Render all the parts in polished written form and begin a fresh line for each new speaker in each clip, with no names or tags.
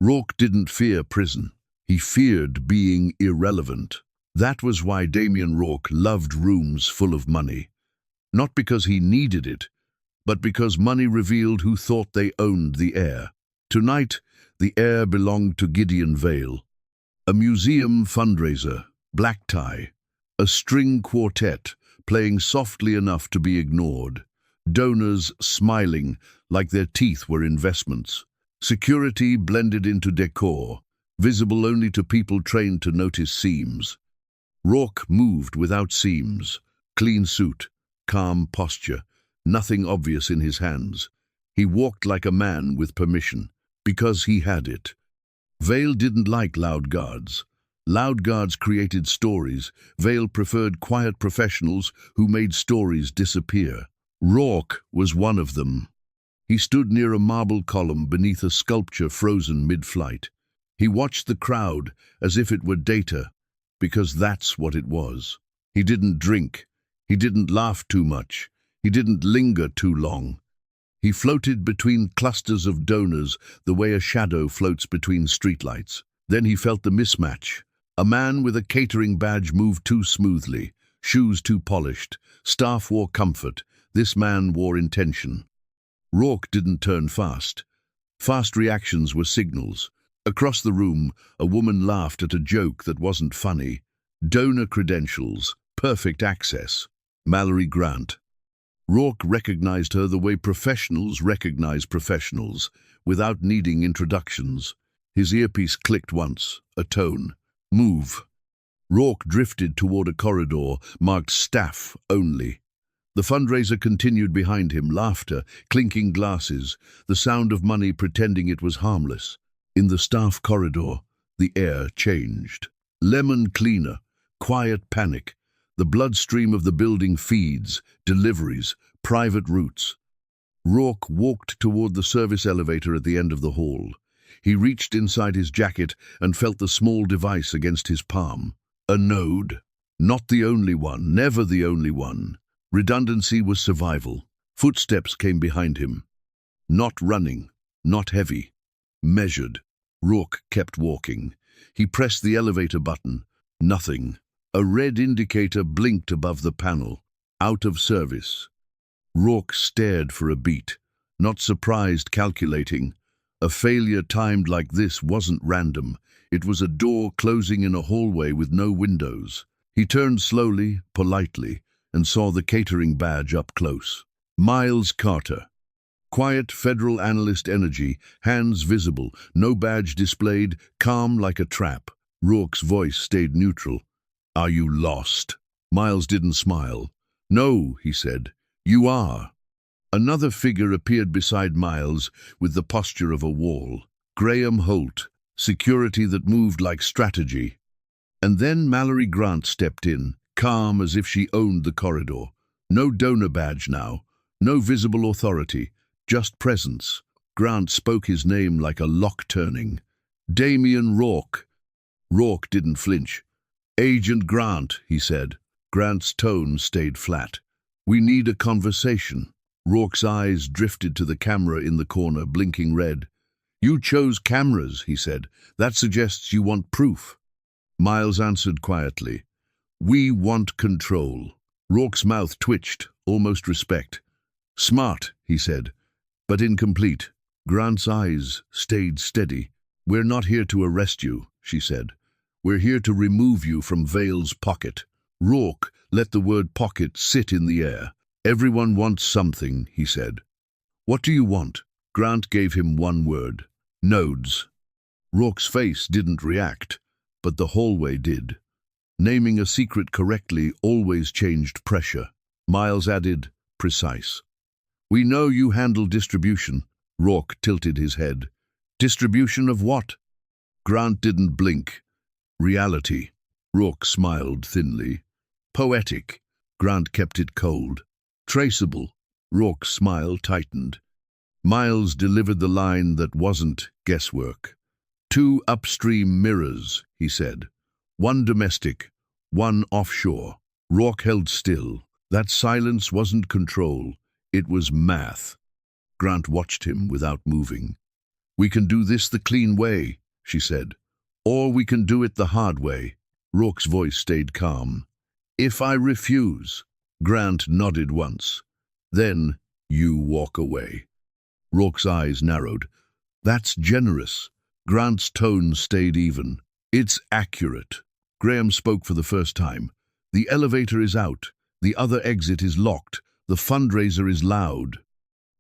Rourke didn't fear prison. He feared being irrelevant. That was why Damien Rourke loved rooms full of money. Not because he needed it, but because money revealed who thought they owned the air. Tonight, the air belonged to Gideon Vale. A museum fundraiser, black tie, a string quartet playing softly enough to be ignored, donors smiling like their teeth were investments, security blended into decor, visible only to people trained to notice seams. Rourke moved without seams, clean suit, calm posture, nothing obvious in his hands. He walked like a man with permission, because he had it. Vale didn't like loud guards. Loud guards created stories. Vale preferred quiet professionals who made stories disappear. Rourke was one of them. He stood near a marble column beneath a sculpture frozen mid-flight. He watched the crowd as if it were data, because that's what it was. He didn't drink. He didn't laugh too much. He didn't linger too long. He floated between clusters of donors the way a shadow floats between streetlights. Then he felt the mismatch. A man with a catering badge moved too smoothly, shoes too polished, staff wore comfort. This man wore intention. Rourke didn't turn fast. Fast reactions were signals. Across the room, a woman laughed at a joke that wasn't funny. Donor credentials, perfect access. Mallory Grant. Rourke recognized her the way professionals recognize professionals, without needing introductions. His earpiece clicked once, a tone. Move. Rourke drifted toward a corridor marked staff only. The fundraiser continued behind him, laughter, clinking glasses, the sound of money pretending it was harmless. In the staff corridor, the air changed. Lemon cleaner, quiet panic. The bloodstream of the building feeds, deliveries, private routes. Rourke walked toward the service elevator at the end of the hall. He reached inside his jacket and felt the small device against his palm. A node. Not the only one, never the only one. Redundancy was survival. Footsteps came behind him. Not running, not heavy. Measured. Rourke kept walking. He pressed the elevator button. Nothing. A red indicator blinked above the panel. Out of service. Rourke stared for a beat, not surprised, calculating. A failure timed like this wasn't random. It was a door closing in a hallway with no windows. He turned slowly, politely, and saw the catering badge up close. Miles Carter. Quiet federal analyst energy, hands visible, no badge displayed, calm like a trap. Rourke's voice stayed neutral. Are you lost? Miles didn't smile. No, he said. You are. Another figure appeared beside Miles with the posture of a wall. Graham Holt, security that moved like strategy. And then Mallory Grant stepped in, calm as if she owned the corridor. No donor badge now, no visible authority, just presence. Grant spoke his name like a lock turning. Damien Rourke. Rourke didn't flinch. Agent Grant, he said. Grant's tone stayed flat. We need a conversation. Rourke's eyes drifted to the camera in the corner, blinking red. You chose cameras, he said. That suggests you want proof. Miles answered quietly. We want control. Rourke's mouth twitched, almost respect. Smart, he said, but incomplete. Grant's eyes stayed steady. We're not here to arrest you, she said. We're here to remove you from Vale's pocket. Rourke let the word pocket sit in the air. Everyone wants something, he said. What do you want? Grant gave him one word. Nodes. Rourke's face didn't react, but the hallway did. Naming a secret correctly always changed pressure. Miles added, precise. We know you handle distribution. Rourke tilted his head. Distribution of what? Grant didn't blink. Reality. Rourke smiled thinly. Poetic. Grant kept it cold. Traceable. Rourke's smile tightened. Miles delivered the line that wasn't guesswork. 2 upstream mirrors, he said. 1 domestic, 1 offshore. Rourke held still. That silence wasn't control. It was math. Grant watched him without moving. We can do this the clean way, she said. Or we can do it the hard way. Rourke's voice stayed calm. If I refuse, Grant nodded once. Then you walk away. Rourke's eyes narrowed. That's generous. Grant's tone stayed even. It's accurate. Graham spoke for the first time. The elevator is out. The other exit is locked. The fundraiser is loud.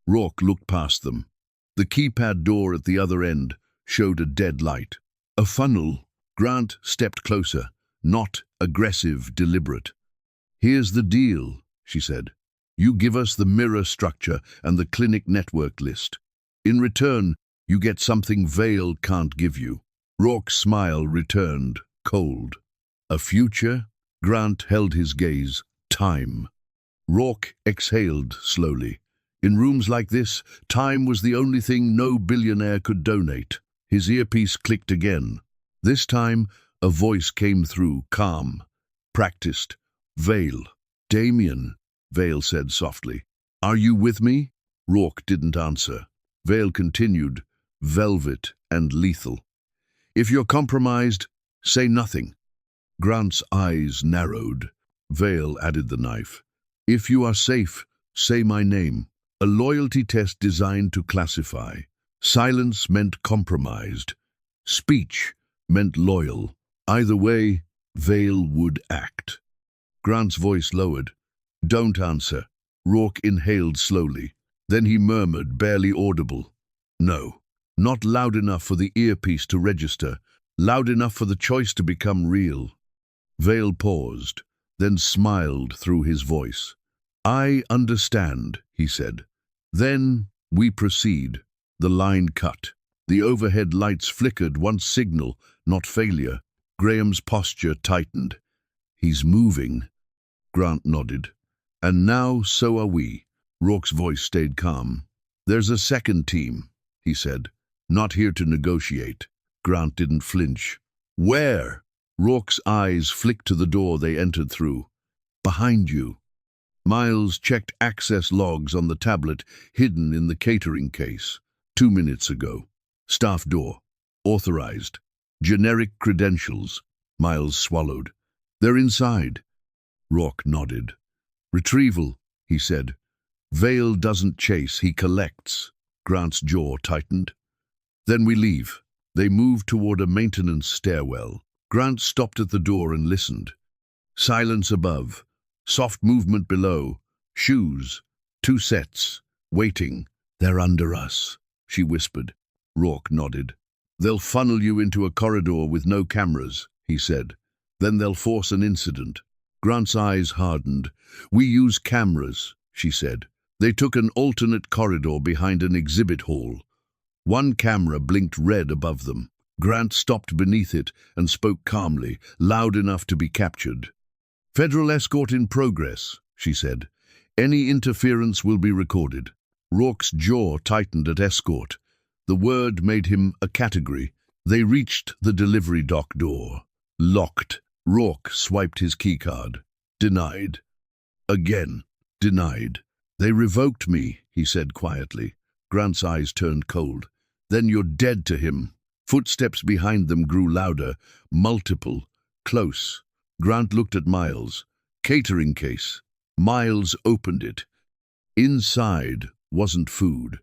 Rourke looked past them. The keypad door at the other end showed a dead light. A funnel. Grant stepped closer. Not aggressive, deliberate. Here's the deal, she said. You give us the mirror structure and the clinic network list. In return, you get something Vale can't give you. Rourke's smile returned, cold. A future? Grant held his gaze. Time. Rourke exhaled slowly. In rooms like this, time was the only thing no billionaire could donate. His earpiece clicked again. This time, a voice came through, calm, practiced. Vale. Damien, Vale said softly. Are you with me? Rourke didn't answer. Vale continued, velvet and lethal. If you're compromised, say nothing. Grant's eyes narrowed. Vale added the knife. If you are safe, say my name. A loyalty test designed to classify. Silence meant compromised. Speech meant loyal. Either way, Vale would act. Grant's voice lowered. Don't answer. Rourke inhaled slowly. Then he murmured, barely audible. No. Not loud enough for the earpiece to register. Loud enough for the choice to become real. Vale paused, then smiled through his voice. I understand, he said. Then we proceed. The line cut. The overhead lights flickered, one signal, not failure. Graham's posture tightened. He's moving. Grant nodded. And now so are we. Rourke's voice stayed calm. There's a second team, he said. Not here to negotiate. Grant didn't flinch. Where? Rourke's eyes flicked to the door they entered through. Behind you. Miles checked access logs on the tablet hidden in the catering case. 2 minutes ago. Staff door. Authorized. Generic credentials. Miles swallowed. They're inside. Rourke nodded. Retrieval, he said. Vale doesn't chase, he collects. Grant's jaw tightened. Then we leave. They moved toward a maintenance stairwell. Grant stopped at the door and listened. Silence above. Soft movement below. Shoes. 2 sets. Waiting. They're under us, she whispered. Rourke nodded. They'll funnel you into a corridor with no cameras, he said. Then they'll force an incident. Grant's eyes hardened. We use cameras, she said. They took an alternate corridor behind an exhibit hall. One camera blinked red above them. Grant stopped beneath it and spoke calmly, loud enough to be captured. Federal escort in progress, she said. Any interference will be recorded. Rourke's jaw tightened at escort. The word made him a category. They reached the delivery dock door. Locked. Rourke swiped his keycard. Denied. Again. Denied. They revoked me, he said quietly. Grant's eyes turned cold. Then you're dead to him. Footsteps behind them grew louder, multiple, close. Grant looked at Miles. Catering case. Miles opened it. Inside wasn't food.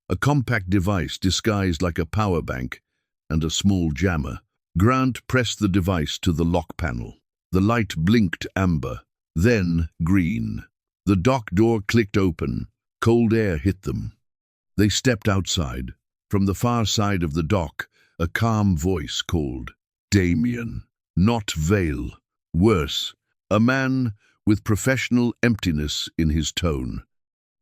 A compact device disguised like a power bank and a small jammer. Grant pressed the device to the lock panel. The light blinked amber, then green. The dock door clicked open. Cold air hit them. They stepped outside. From the far side of the dock, a calm voice called, Damien, not Vale. Worse, a man with professional emptiness in his tone.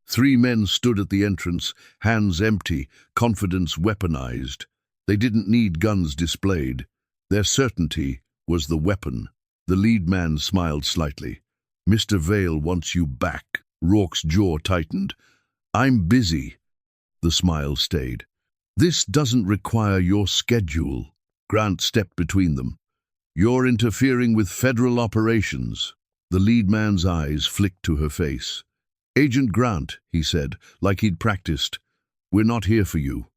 3 men stood at the entrance, hands empty, confidence weaponized. They didn't need guns displayed. Their certainty was the weapon. The lead man smiled slightly. Mr. Vale wants you back. Rourke's jaw tightened. I'm busy. The smile stayed. This doesn't require your schedule. Grant stepped between them. You're interfering with federal operations. The lead man's eyes flicked to her face. Agent Grant, he said, like he'd practiced. We're not here for you.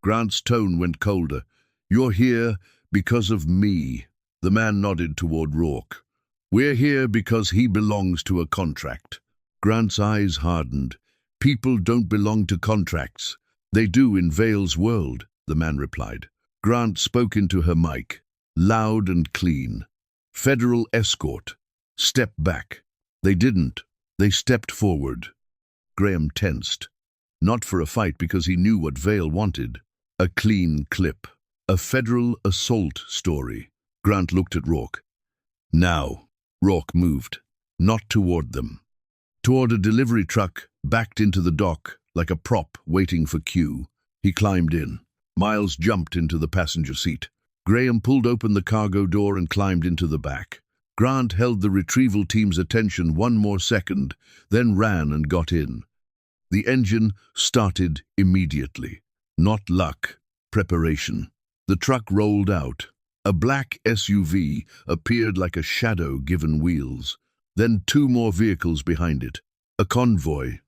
Grant's tone went colder. "You're here because of me." The man nodded toward Rourke. "We're here because he belongs to a contract." Grant's eyes hardened. "People don't belong to contracts. They do in Vale's world," the man replied. Grant spoke into her mic, loud and clean. "Federal escort. Step back." They didn't. They stepped forward. Graham tensed. Not for a fight, because he knew what Vale wanted. A clean clip. A federal assault story. Grant looked at Rourke. "Now." Rourke moved. Not toward them. Toward a delivery truck, backed into the dock, like a prop waiting for cue. He climbed in. Miles jumped into the passenger seat. Graham pulled open the cargo door and climbed into the back. Grant held the retrieval team's attention one more second, then ran and got in. The engine started immediately. Not luck, preparation. The truck rolled out. A black SUV appeared like a shadow given wheels. Then two more vehicles behind it. A convoy.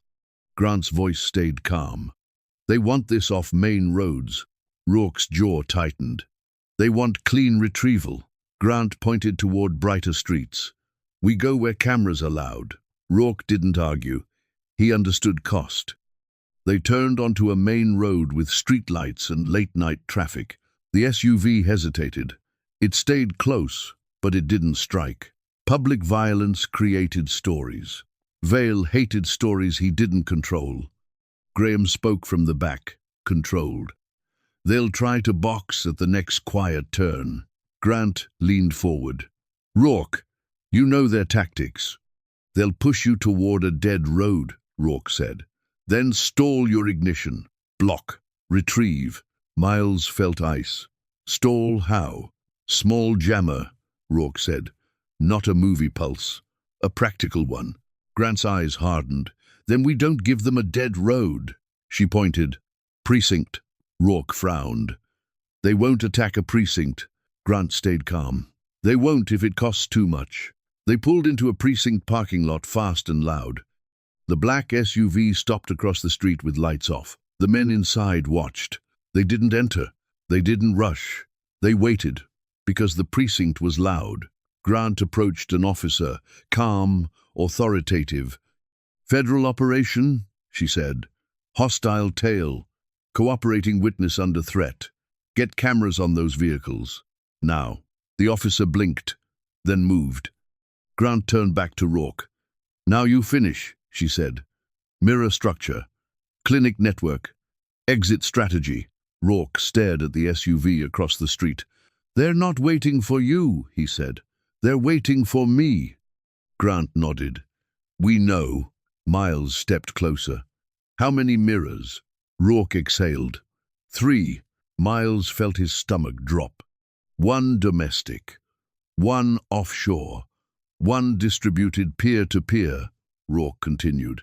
Grant's voice stayed calm. "They want this off main roads." Rourke's jaw tightened. "They want clean retrieval." Grant pointed toward brighter streets. "We go where cameras are allowed." Rourke didn't argue. He understood cost. They turned onto a main road with streetlights and late-night traffic. The SUV hesitated. It stayed close, but it didn't strike. Public violence created stories. Vale hated stories he didn't control. Graham spoke from the back, controlled. "They'll try to box at the next quiet turn." Grant leaned forward. "Rourke, you know their tactics. They'll push you toward a dead road," Rourke said. "Then stall your ignition. Block. Retrieve." Miles felt ice. "Stall how?" "Small jammer," Rourke said. "Not a movie pulse. A practical one." Grant's eyes hardened. "Then we don't give them a dead road." She pointed. "Precinct." Rourke frowned. "They won't attack a precinct." Grant stayed calm. "They won't if it costs too much." They pulled into a precinct parking lot fast and loud. The black SUV stopped across the street with lights off. The men inside watched. They didn't enter. They didn't rush. They waited, because the precinct was loud. Grant approached an officer, calm, authoritative. "Federal operation," she said. "Hostile tail. Cooperating witness under threat. Get cameras on those vehicles. Now." The officer blinked, then moved. Grant turned back to Rourke. "Now you finish," she said. "Mirror structure. Clinic network. Exit strategy." Rourke stared at the SUV across the street. "They're not waiting for you," he said. "They're waiting for me." Grant nodded. "We know." Miles stepped closer. "How many mirrors?" Rourke exhaled. 3. Miles felt his stomach drop. 1 domestic. 1 offshore. 1 distributed peer-to-peer, Rourke continued.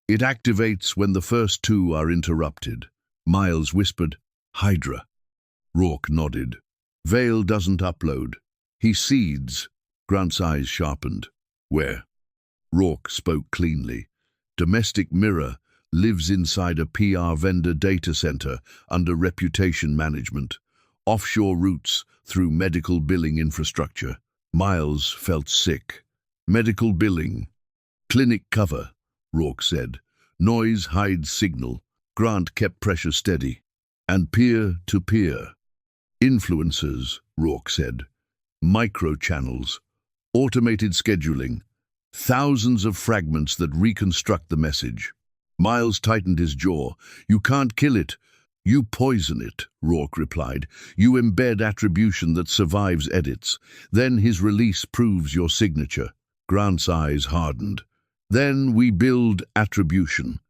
"It activates when the first 2 are interrupted." Miles whispered, "Hydra." Rourke nodded. "Vale doesn't upload. He seeds." Grant's eyes sharpened. "Where?" Rourke spoke cleanly. "Domestic mirror lives inside a PR vendor data center under reputation management. Offshore routes through medical billing infrastructure." Miles felt sick. "Medical billing. Clinic cover," Rourke said. "Noise hides signal." Grant kept pressure steady. "And peer-to-peer. Influencers," Rourke said. "Micro-channels. Automated scheduling. Thousands of fragments that reconstruct the message." Miles tightened his jaw. "You can't kill it. You poison it," Rourke replied. "You embed attribution that survives edits. Then his release proves your signature." Grant's eyes hardened. "Then we build attribution."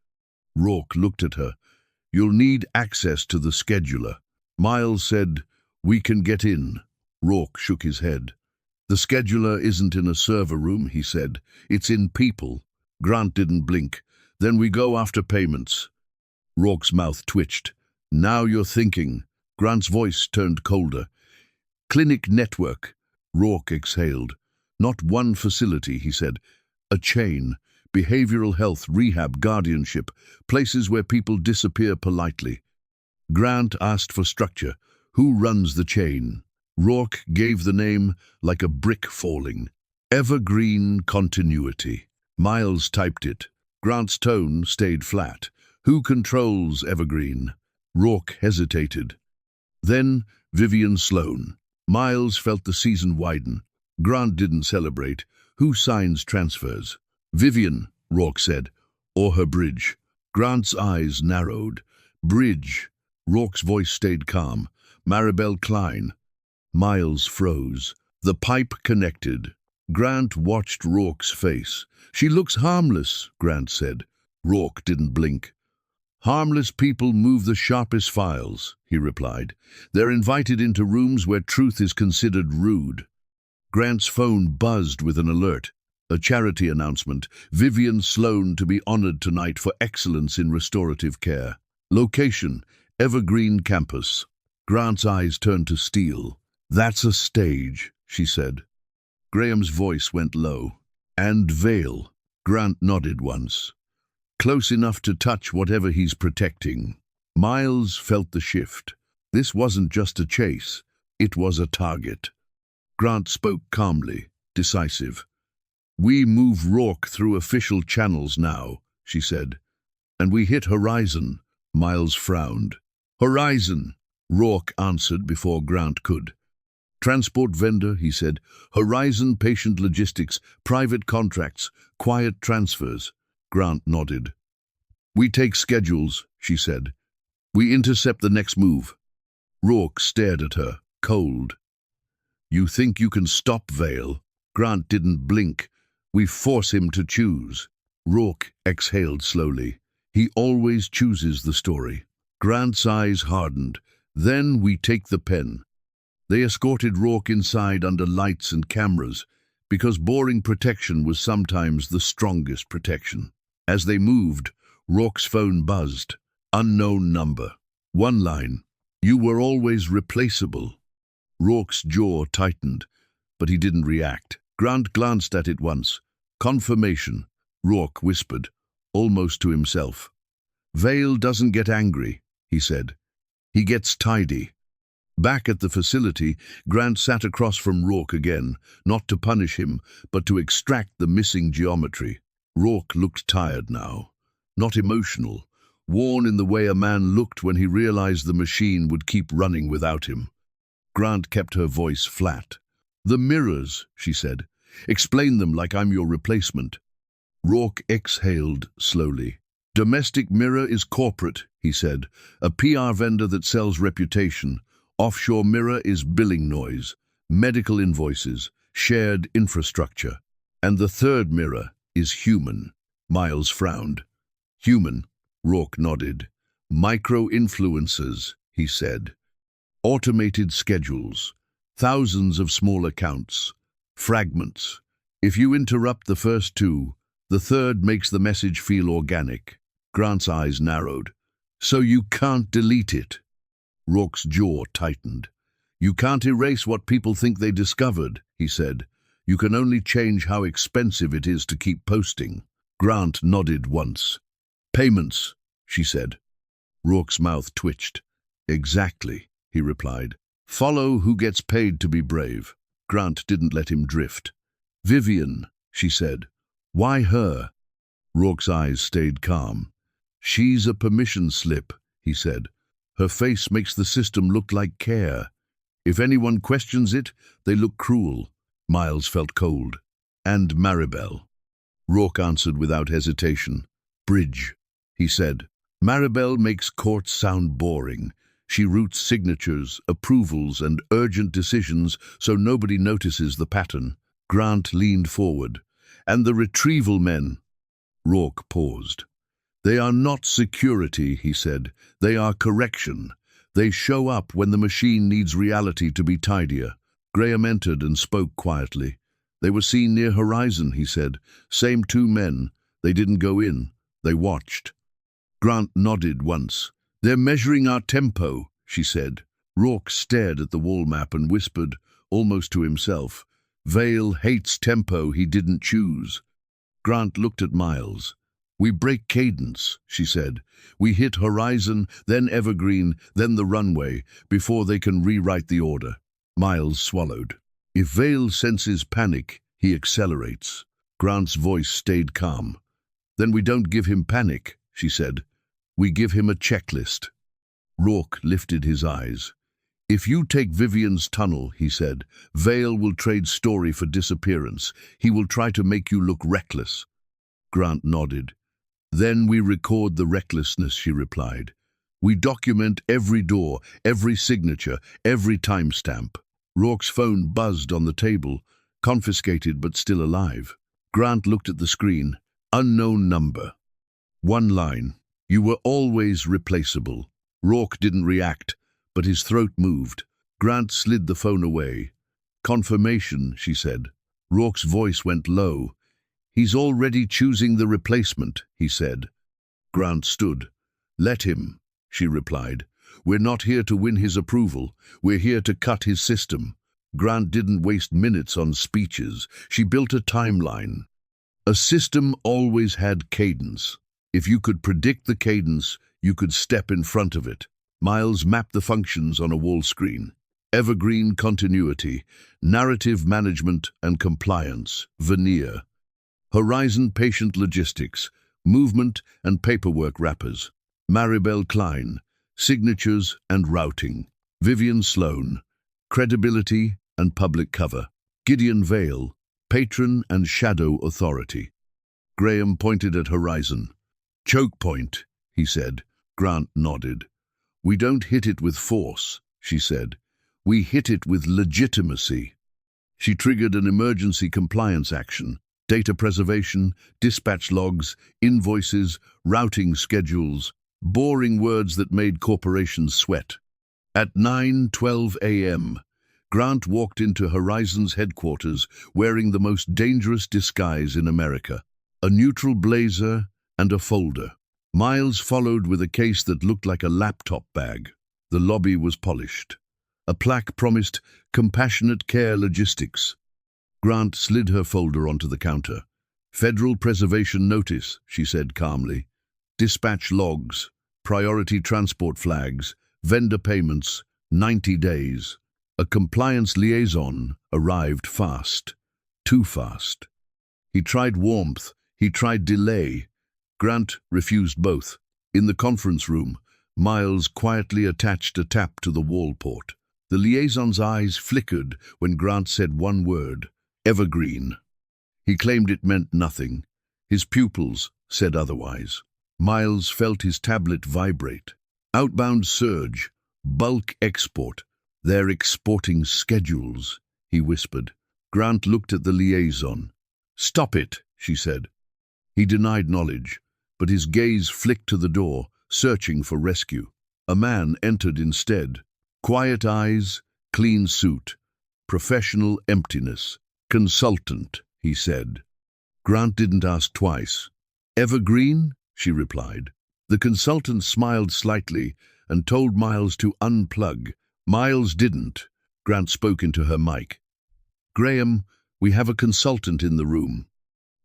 Rourke looked at her. "You'll need access to the scheduler." Miles said, "We can get in." Rourke shook his head. "The scheduler isn't in a server room," he said. "It's in people." Grant didn't blink. "Then we go after payments." Rourke's mouth twitched. "Now you're thinking." Grant's voice turned colder. "Clinic network." Rourke exhaled. "Not one facility," he said. "A chain. Behavioral health, rehab, guardianship. Places where people disappear politely." Grant asked for structure. Who runs the chain? Rourke gave the name like a brick falling. Evergreen continuity. Miles typed it. Grant's tone stayed flat. Who controls Evergreen? Rourke hesitated. Then Vivian Sloane. Miles felt the season widen. Grant didn't celebrate. Who signs transfers? Vivian, Rourke said. Or her bridge. Grant's eyes narrowed. Bridge. Rourke's voice stayed calm. Maribel Klein. Miles froze. The pipe connected. Grant watched Rourke's face. She looks harmless, Grant said. Rourke didn't blink. Harmless people move the sharpest files, he replied. They're invited into rooms where truth is considered rude. Grant's phone buzzed with an alert. A charity announcement. Vivian Sloane to be honored tonight for excellence in restorative care. Location, Evergreen campus. Grant's eyes turned to steel. That's a stage, she said. Graham's voice went low. And veil. Grant nodded once. Close enough to touch whatever he's protecting. Miles felt the shift. This wasn't just a chase. It was a target. Grant spoke calmly, decisive. We move Rourke through official channels now, she said. And we hit Horizon. Miles frowned. Horizon, Rourke answered before Grant could. Transport vendor, he said. Horizon patient logistics, private contracts, quiet transfers. Grant nodded. We take schedules, she said. We intercept the next move. Rourke stared at her, cold. You think you can stop Vale? Grant didn't blink. We force him to choose. Rourke exhaled slowly. He always chooses the story. Grant's eyes hardened. Then we take the pen. They escorted Rourke inside under lights and cameras, because boring protection was sometimes the strongest protection. As they moved, Rourke's phone buzzed. Unknown number. One line. You were always replaceable. Rourke's jaw tightened, but he didn't react. Grant glanced at it once. Confirmation, Rourke whispered, almost to himself. Vale doesn't get angry, he said. He gets tidy. Back at the facility, Grant sat across from Rourke again, not to punish him, but to extract the missing geometry. Rourke looked tired now, not emotional, worn in the way a man looked when he realized the machine would keep running without him. Grant kept her voice flat. The mirrors, she said. Explain them like I'm your replacement. Rourke exhaled slowly. Domestic mirror is corporate, he said. A PR vendor that sells reputation. Offshore mirror is billing noise, medical invoices, shared infrastructure. And the third mirror is human. Miles frowned. Human, Rourke nodded. Micro-influencers, he said. Automated schedules. Thousands of small accounts. Fragments. If you interrupt the first two, the third makes the message feel organic. Grant's eyes narrowed. So you can't delete it. Rourke's jaw tightened. You can't erase what people think they discovered, he said. You can only change how expensive it is to keep posting. Grant nodded once. Payments, she said. Rourke's mouth twitched. Exactly, he replied. Follow who gets paid to be brave. Grant didn't let him drift. Vivian, she said. Why her? Rourke's eyes stayed calm. She's a permission slip, he said. Her face makes the system look like care. If anyone questions it, they look cruel. Miles felt cold. And Maribel. Rourke answered without hesitation. Bridge, he said. Maribel makes courts sound boring. She routes signatures, approvals, and urgent decisions so nobody notices the pattern. Grant leaned forward. And the retrieval men. Rourke paused. They are not security, he said. They are correction. They show up when the machine needs reality to be tidier. Graham entered and spoke quietly. They were seen near Horizon, he said. Same two men. They didn't go in. They watched. Grant nodded once. They're measuring our tempo, she said. Rourke stared at the wall map and whispered, almost to himself, Vale hates tempo he didn't choose. Grant looked at Miles. We break cadence, she said. We hit horizon, then Evergreen, then the runway, before they can rewrite the order. Miles swallowed. If Vale senses panic, he accelerates. Grant's voice stayed calm. Then we don't give him panic, she said. We give him a checklist. Rourke lifted his eyes. If you take Vivian's tunnel, he said, Vale will trade story for disappearance. He will try to make you look reckless. Grant nodded. Then we record the recklessness, she replied. We document every door, every signature, every timestamp. Rourke's phone buzzed on the table, confiscated but still alive. Grant looked at the screen. Unknown number. One line. You were always replaceable. Rourke didn't react, but his throat moved. Grant slid the phone away. Confirmation, she said. Rourke's voice went low. He's already choosing the replacement, he said. Grant stood. Let him, she replied. We're not here to win his approval. We're here to cut his system. Grant didn't waste minutes on speeches. She built a timeline. A system always had cadence. If you could predict the cadence, you could step in front of it. Miles mapped the functions on a wall screen. Evergreen continuity, narrative management and compliance, veneer. Horizon patient logistics, movement and paperwork wrappers. Maribel Klein, signatures and routing. Vivian Sloan, credibility and public cover. Gideon Vale, patron and shadow authority. Graham pointed at Horizon. Choke point, he said. Grant nodded. We don't hit it with force, she said. We hit it with legitimacy. She triggered an emergency compliance action. Data preservation, dispatch logs, invoices, routing schedules, boring words that made corporations sweat. At 9:12 a.m., Grant walked into Horizon's headquarters wearing the most dangerous disguise in America, a neutral blazer and a folder. Miles followed with a case that looked like a laptop bag. The lobby was polished. A plaque promised compassionate care logistics. Grant slid her folder onto the counter. Federal Preservation Notice, she said calmly. Dispatch logs, priority transport flags, vendor payments, 90 days. A compliance liaison arrived fast. Too fast. He tried warmth, he tried delay. Grant refused both. In the conference room, Miles quietly attached a tap to the wall port. The liaison's eyes flickered when Grant said one word. Evergreen. He claimed it meant nothing. His pupils said otherwise. Miles felt his tablet vibrate. Outbound surge. Bulk export. They're exporting schedules, he whispered. Grant looked at the liaison. Stop it, she said. He denied knowledge, but his gaze flicked to the door, searching for rescue. A man entered instead. Quiet eyes, clean suit. Professional emptiness. Consultant, he said. Grant didn't ask twice. Evergreen? She replied. The consultant smiled slightly and told Miles to unplug. Miles didn't. Grant spoke into her mic. Graham, we have a consultant in the room.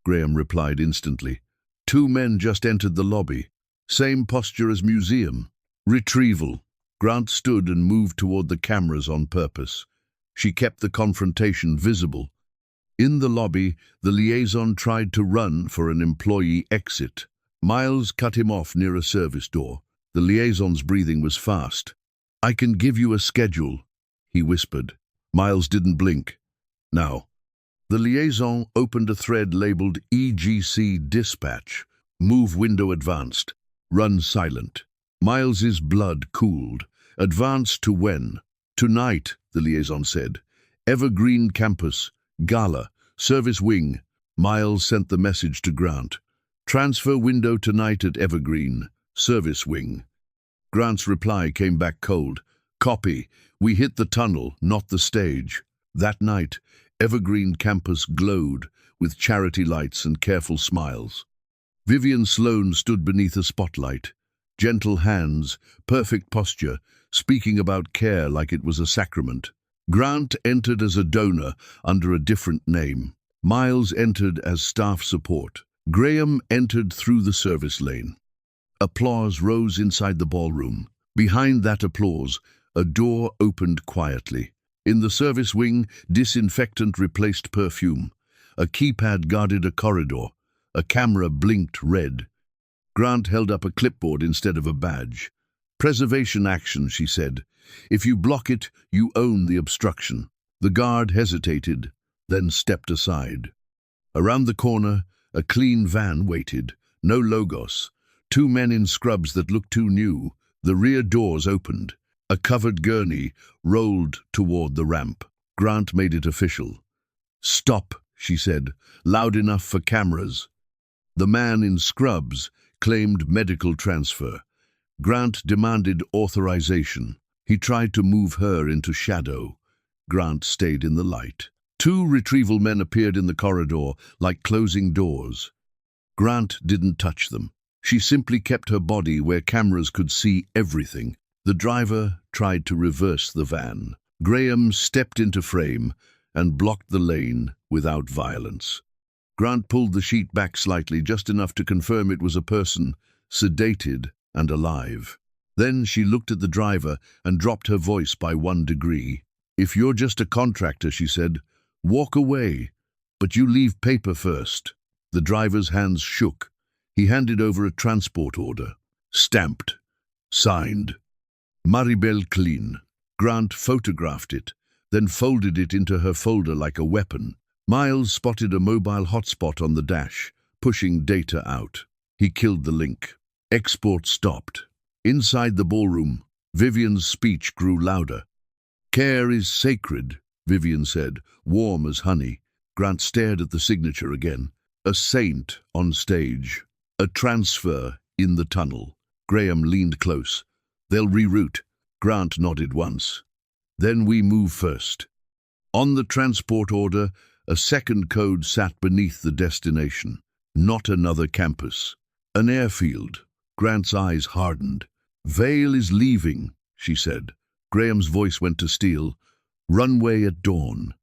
Graham replied instantly. 2 men just entered the lobby. Same posture as museum. Retrieval. Grant stood and moved toward the cameras on purpose. She kept the confrontation visible. In the lobby, the liaison tried to run for an employee exit. Miles cut him off near a service door. The liaison's breathing was fast. I can give you a schedule, he whispered. Miles didn't blink. Now. The liaison opened a thread labeled EGC Dispatch. Move window advanced. Run silent. Miles's blood cooled. Advance to when? Tonight, the liaison said. Evergreen campus. Gala. Service wing. Miles sent the message to Grant. Transfer window tonight at Evergreen. Service wing. Grant's reply came back cold. Copy. We hit the tunnel, not the stage. That night, Evergreen campus glowed with charity lights and careful smiles. Vivian Sloan stood beneath a spotlight. Gentle hands, perfect posture, speaking about care like it was a sacrament. Grant entered as a donor under a different name. Miles entered as staff support. Graham entered through the service lane. Applause rose inside the ballroom. Behind that applause, a door opened quietly. In the service wing, disinfectant replaced perfume. A keypad guarded a corridor. A camera blinked red. Grant held up a clipboard instead of a badge. "Preservation action," she said. "If you block it, you own the obstruction." The guard hesitated, then stepped aside. Around the corner, a clean van waited. No logos. Two men in scrubs that looked too new. The rear doors opened. A covered gurney rolled toward the ramp. Grant made it official. "Stop," she said, loud enough for cameras. The man in scrubs claimed medical transfer. Grant demanded authorization. He tried to move her into shadow. Grant stayed in the light. Two retrieval men appeared in the corridor like closing doors. Grant didn't touch them. She simply kept her body where cameras could see everything. The driver tried to reverse the van. Graham stepped into frame and blocked the lane without violence. Grant pulled the sheet back slightly, just enough to confirm it was a person, sedated and alive. Then she looked at the driver and dropped her voice by 1 degree. "If you're just a contractor," she said, "walk away, but you leave paper first." The driver's hands shook. He handed over a transport order. Stamped. Signed. Maribel Clean. Grant photographed it, then folded it into her folder like a weapon. Miles spotted a mobile hotspot on the dash, pushing data out. He killed the link. Export stopped. Inside the ballroom, Vivian's speech grew louder. "Care is sacred," Vivian said, warm as honey. Grant stared at the signature again. A saint on stage. A transfer in the tunnel. Graham leaned close. "They'll reroute." Grant nodded once. "Then we move first." On the transport order, a second code sat beneath the destination. Not another campus. An airfield. Grant's eyes hardened. "Vale is leaving," she said. Graham's voice went to steel. "Runway at dawn."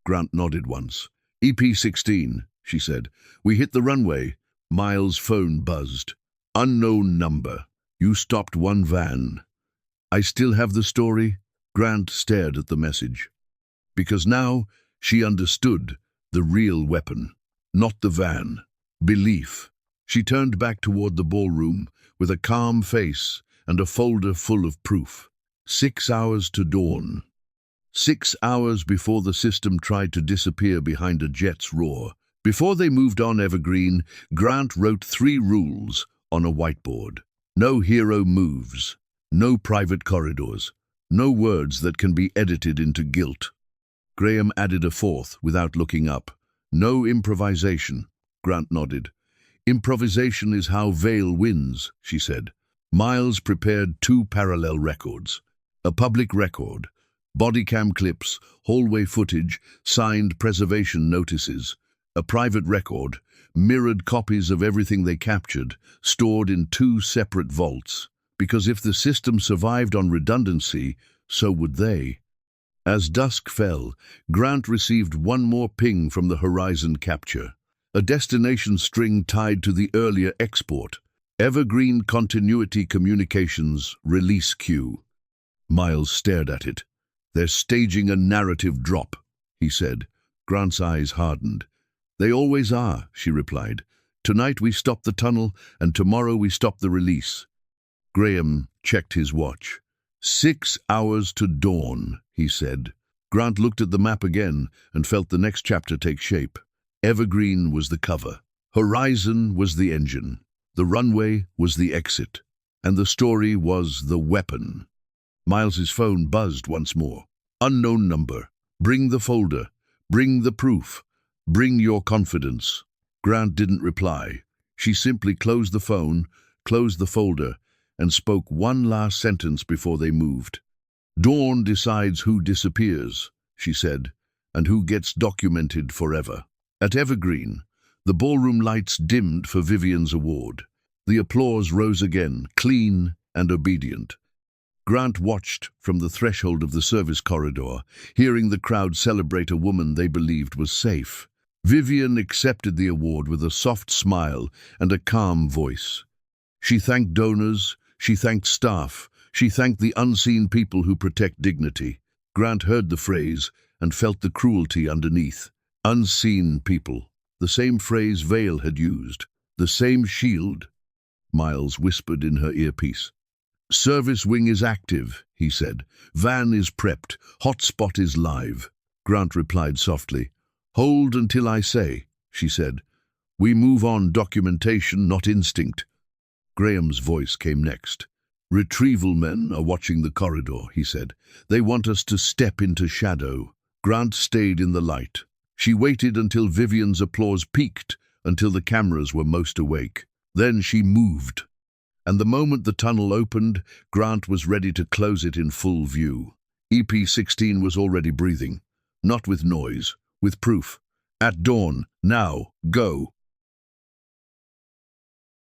Grant nodded once. "EP-16, she said. "We hit the runway." Miles' phone buzzed. "Unknown number. You stopped one van." "I still have the story?" Grant stared at the message. Because now she understood the real weapon. Not the van. Belief. She turned back toward the ballroom with a calm face and a folder full of proof. 6 hours to dawn. 6 hours before the system tried to disappear behind a jet's roar. Before they moved on Evergreen, Grant wrote 3 rules on a whiteboard. No hero moves. No private corridors. No words that can be edited into guilt. Graham added a 4th without looking up. No improvisation. Grant nodded. "Improvisation is how Vale wins," she said. Miles prepared 2 parallel records. A public record. Bodycam clips, hallway footage, signed preservation notices. A private record. Mirrored copies of everything they captured, stored in 2 separate vaults. Because if the system survived on redundancy, so would they. As dusk fell, Grant received one more ping from the horizon capture. A destination string tied to the earlier export. Evergreen Continuity Communications Release Queue. Miles stared at it. "They're staging a narrative drop," he said. Grant's eyes hardened. "They always are," she replied. "Tonight we stop the tunnel, and tomorrow we stop the release." Graham checked his watch. 6 hours to dawn, he said. Grant looked at the map again and felt the next chapter take shape. Evergreen was the cover. Horizon was the engine. The runway was the exit. And the story was the weapon. Miles's phone buzzed once more. "Unknown number. Bring the folder. Bring the proof. Bring your confidence." Grant didn't reply. She simply closed the phone, closed the folder, and spoke one last sentence before they moved. "Dawn decides who disappears," she said, "and who gets documented forever." At Evergreen, the ballroom lights dimmed for Vivian's award. The applause rose again, clean and obedient. Grant watched from the threshold of the service corridor, hearing the crowd celebrate a woman they believed was safe. Vivian accepted the award with a soft smile and a calm voice. She thanked donors, she thanked staff, she thanked the unseen people who protect dignity. Grant heard the phrase and felt the cruelty underneath. Unseen people, the same phrase Vale had used, the same shield. Miles whispered in her earpiece. Service wing is active, he said. Van is prepped. Hotspot is live. Grant replied softly. Hold until I say, she said. We move on documentation, not instinct. Graham's voice came next. Retrieval men are watching the corridor, he said. They want us to step into shadow. Grant stayed in the light. She waited until Vivian's applause peaked, until the cameras were most awake. Then she moved. And the moment the tunnel opened, Grant was ready to close it in full view. EP-16 was already breathing. Not with noise, with proof. At dawn, now, go.